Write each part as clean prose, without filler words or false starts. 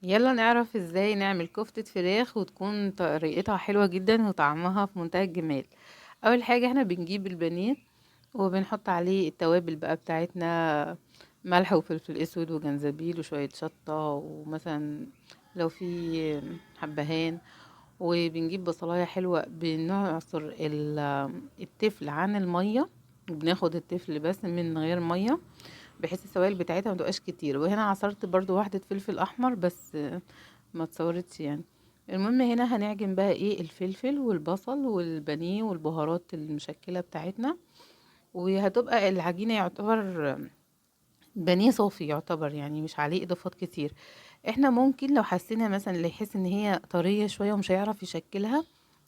يلا نعرف ازاي نعمل كفتة فراخ وتكون طريقتها حلوة جدا وطعمها في منتهى الجمال. اول حاجة احنا بنجيب البانيه وبنحط عليه التوابل بقى بتاعتنا، ملح وفلفل اسود وجنزبيل وشوية شطة، ومثلا لو في حبهان. وبنجيب بصلاية حلوة، بنعصر التفل عن المية، بناخد التفل بس من غير مية بحيث السوائل بتاعتها ما تبقاش كتير. وهنا عصرت برضو واحدة فلفل احمر بس ما اتصورتش يعني. المهم هنا هنعجن بقى ايه الفلفل والبصل والبانيه والبهارات المشكلة بتاعتنا، وهتبقى العجينة يعتبر بانيه صافي يعتبر، يعني مش عليه اضافات كتير. احنا ممكن لو حسينا مثلا اللي يحس ان هي طرية شوية ومش هيعرف يشكلها،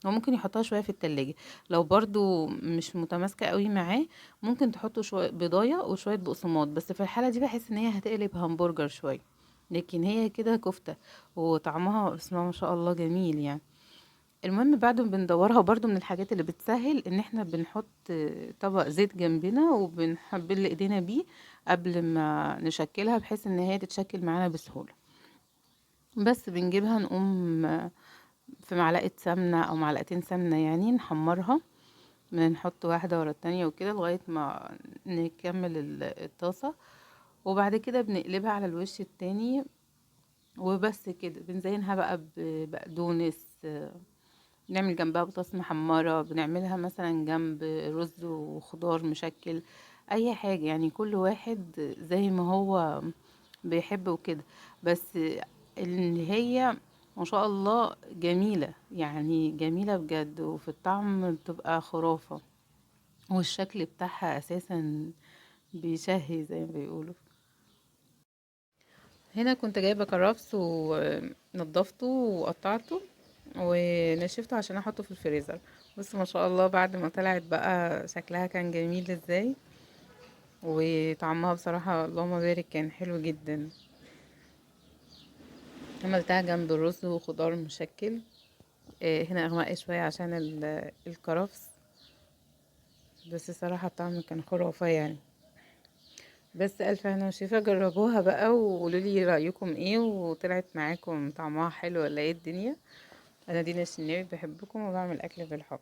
هو ممكن يحطها شوية في التلاجة. لو برضو مش متماسكة قوي معاه، ممكن تحطوا شوية بيضاية وشوية بقسماط، بس في الحالة دي بحس ان هي هتقلب همبرجر شوية. لكن هي كده كفتة، وطعمها بسم الله ما شاء الله جميل يعني. المهم بعد ما بندورها برضو من الحاجات اللي بتسهل ان احنا بنحط طبق زيت جنبنا وبنحبل ايدينا بيه قبل ما نشكلها، بحيث ان هي تتشكل معانا بسهولة. بس بنجيبها نقوم في معلقة سمنة او معلقتين سمنة يعني نحمرها، بنحط واحدة ورا التانية وكده لغاية ما نكمل الطاسة. وبعد كده بنقلبها على الوش التاني، وبس كده بنزينها بقى ببقدونس، بنعمل جنبها بطاطس محمرة، بنعملها مثلا جنب رز وخضار مشكل، اي حاجة يعني كل واحد زي ما هو بيحب وكده. بس اللي هي ما شاء الله جميلة، يعني جميلة بجد، وفي الطعم بتبقى خرافة، والشكل بتاعها اساسا بيشهي زي ما بيقولوا. هنا كنت جايبة كرفس ونضفته وقطعته ونشفته عشان احطه في الفريزر. بس ما شاء الله بعد ما طلعت بقى شكلها كان جميل ازاي، وطعمها بصراحة اللهم بارك كان حلو جدا. عملتها جنب الرز وخضار مشكل. هنا اغمق شوية عشان الكرفس، بس صراحة الطعم كان خرافة يعني. بس الف هنا وشفا، جربوها بقى وقولوا لي رأيكم ايه، وطلعت معاكم طعمها حلو ولا ايه الدنيا. انا دينا الشناوي، بحبكم وبعمل اكل بالحب.